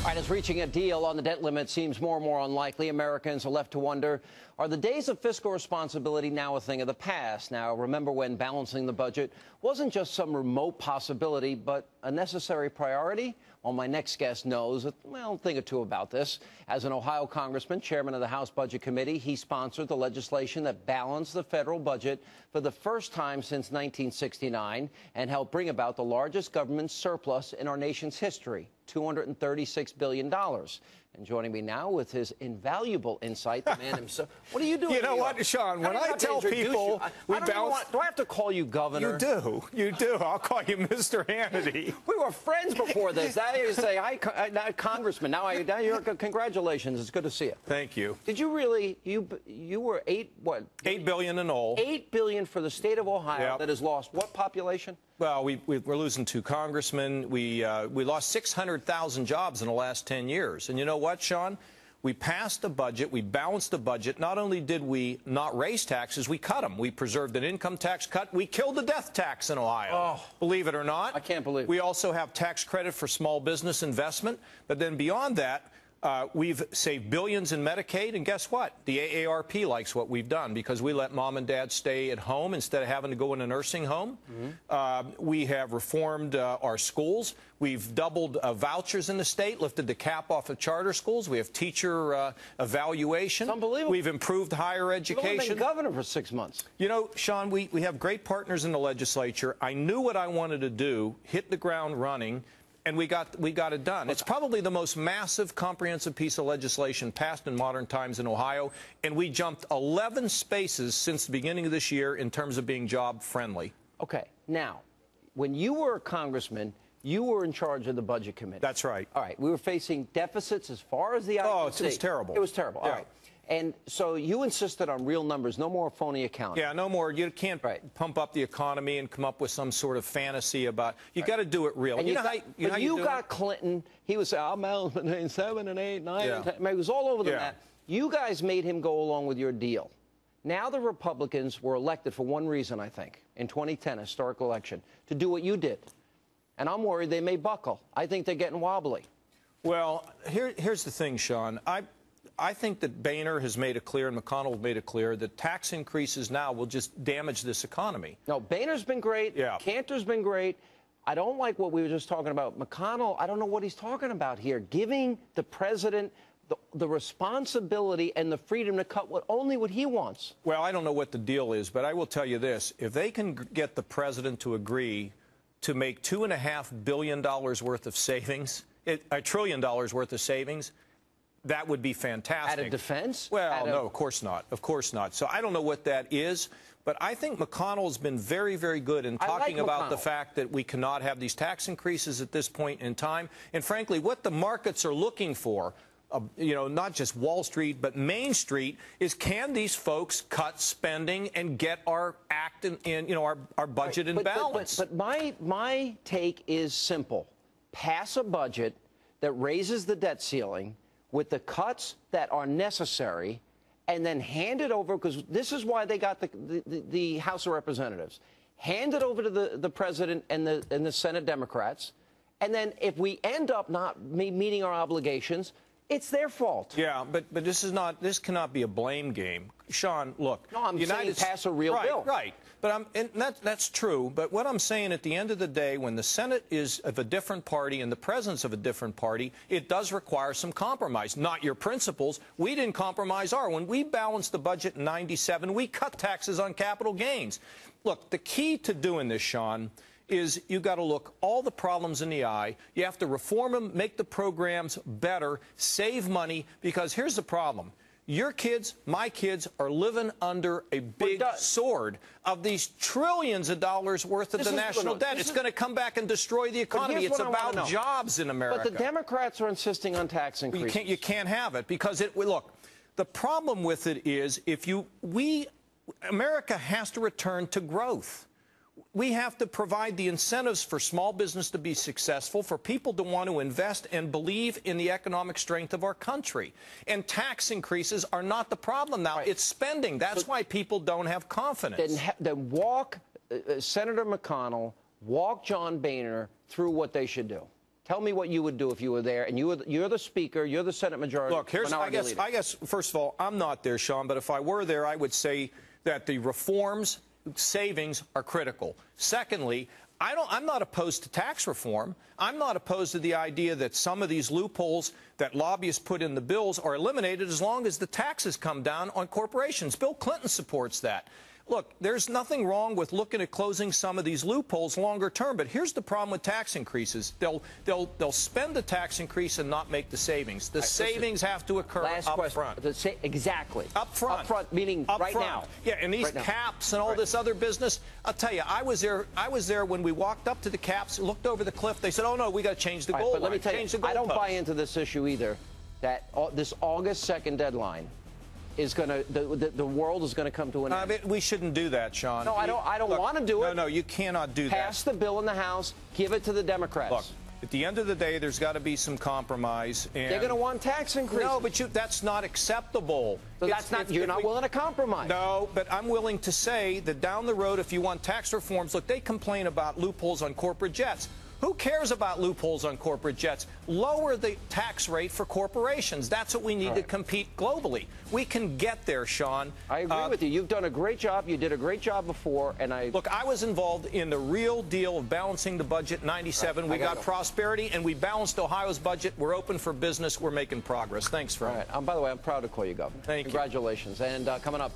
All right, as reaching a deal on the debt limit seems more and more unlikely, Americans are left to wonder, are the days of fiscal responsibility now a thing of the past? Now, remember when balancing the budget wasn't just some remote possibility, but a necessary priority? Well, my next guest knows, well, a thing or two about this. As an Ohio congressman, chairman of the House Budget Committee, he sponsored the legislation that balanced the federal budget for the first time since 1969 and helped bring about the largest government surplus in our nation's history, $236 billion. And joining me now with his invaluable insight, the man himself. What are you doing? You know what, Sean, when I tell people we balance... Do I have to call you governor? You do. You do. I'll call you Mr. Hannity. We were friends before this. Now you say, hi, Congressman. Now you're, congratulations. It's good to see you. Thank you. Did you really, you were what? $8 billion in all. $8 billion for the state of Ohio that has lost what population? Well, we're losing 2 congressmen. We lost 600,000 jobs in the last 10 years. And you know what, Sean? We passed the budget. We balanced the budget. Not only did we not raise taxes, we cut them. We preserved an income tax cut. We killed the death tax in Ohio. Oh, believe it or not. I can't believe it. We also have tax credit for small business investment. But then beyond that, we've saved billions in Medicaid, and guess what? The AARP likes what we've done because we let mom and dad stay at home instead of having to go in a nursing home. We have reformed our schools. We've doubled vouchers in the state, lifted the cap off of charter schools. We have teacher evaluation. It's unbelievable. We've improved higher education. You've only been governor for 6 months. You know, Sean, we have great partners in the legislature. I knew what I wanted to do, hit the ground running, and we got it done. It's probably the most massive, comprehensive piece of legislation passed in modern times in Ohio, and we jumped 11 spaces since the beginning of this year in terms of being job-friendly. Okay. Now, when you were a congressman, you were in charge of the Budget Committee. That's right. All right. We were facing deficits as far as the eye could see. It was terrible. It was terrible. Yeah. All right. And so you insisted on real numbers, no more phony accounting. Yeah, no more. You can't pump up the economy and come up with some sort of fantasy about. You got to do it real. And you got Clinton. He was I'm out between 7 and 8, 9, and 10. I mean, it was all over the map. You guys made him go along with your deal. Now the Republicans were elected for one reason, I think, in 2010, a historic election, to do what you did. And I'm worried they may buckle. I think they're getting wobbly. Well, here's the thing, Sean. I think that Boehner has made it clear and McConnell has made it clear that tax increases now will just damage this economy. No, Boehner's been great. Yeah. Cantor's been great. I don't like what we were just talking about. McConnell, I don't know what he's talking about here. Giving the president the responsibility and the freedom to cut only what he wants. Well, I don't know what the deal is, but I will tell you this. If they can get the president to agree to make $2.5 billion worth of savings, $1 trillion worth of savings, that would be fantastic. At a defense? Well, no, of course not. Of course not. So I don't know what that is, but I think McConnell's been very, very good in talking about the fact that we cannot have these tax increases at this point in time. And frankly, what the markets are looking for, you know, not just Wall Street, but Main Street, is can these folks cut spending and get our act in you know, our budget in balance? But my take is simple. Pass a budget that raises the debt ceiling with the cuts that are necessary, and then hand it over, because this is why they got the House of Representatives. Hand it over to the president and the Senate Democrats, and then if we end up not meeting our obligations, it's their fault. Yeah, but this cannot be a blame game. Sean, look. No, I'm saying pass a real bill. Right. But that's true. But what I'm saying at the end of the day, when the Senate is of a different party and the president's of a different party, it does require some compromise. Not your principles. We didn't compromise ours. When we balanced the budget in '97, we cut taxes on capital gains. Look, the key to doing this, Sean, is you got to look all the problems in the eye. You have to reform them, make the programs better, save money, because here's the problem. Your kids, my kids, are living under a big sword of these trillions of dollars worth of the national debt. It's going to come back and destroy the economy. It's about jobs in America. But the Democrats are insisting on tax increases. You can't have it because look, the problem with it is America has to return to growth. We have to provide the incentives for small business to be successful, for people to want to invest and believe in the economic strength of our country. And tax increases are not the problem now. It's spending. That's why people don't have confidence. Then walk Senator McConnell, walk John Boehner through what they should do. Tell me what you would do if you were there, and you're the Speaker, you're the Senate Majority. Look, I guess, first of all, I'm not there, Sean, but if I were there, I would say that the reforms, savings are critical. Secondly, I'm not opposed to tax reform. I'm not opposed to the idea that some of these loopholes that lobbyists put in the bills are eliminated as long as the taxes come down on corporations. Bill Clinton supports that. Look, there's nothing wrong with looking at closing some of these loopholes longer term, but here's the problem with tax increases. They'll spend the tax increase and not make the savings. The savings have to occur up front. Exactly. Up front. Up front, meaning right now. Yeah, and these caps and all this other business, I'll tell you, I was there when we walked up to the caps, looked over the cliff. They said, oh, no, we got to change the goal line. But let me tell you, I don't buy into this issue either, that this August 2nd deadline is going to, the world is going to come to an end. We shouldn't do that, Sean. No, I don't want to do it. No, you cannot do that. Pass the bill in the House, give it to the Democrats. Look, at the end of the day, there's got to be some compromise. And they're going to want tax increase. No, but that's not acceptable. So you're not willing to compromise. No, but I'm willing to say that down the road, if you want tax reforms, look, they complain about loopholes on corporate jets. Who cares about loopholes on corporate jets? Lower the tax rate for corporations. That's what we need to compete globally. We can get there, Sean. I agree with you. You've done a great job. You did a great job before, and Look, I was involved in the real deal of balancing the budget in '97. We got prosperity, and we balanced Ohio's budget. We're open for business. We're making progress. Thanks, Frank. All right. By the way, I'm proud to call you governor. Thank you. Congratulations. And coming up,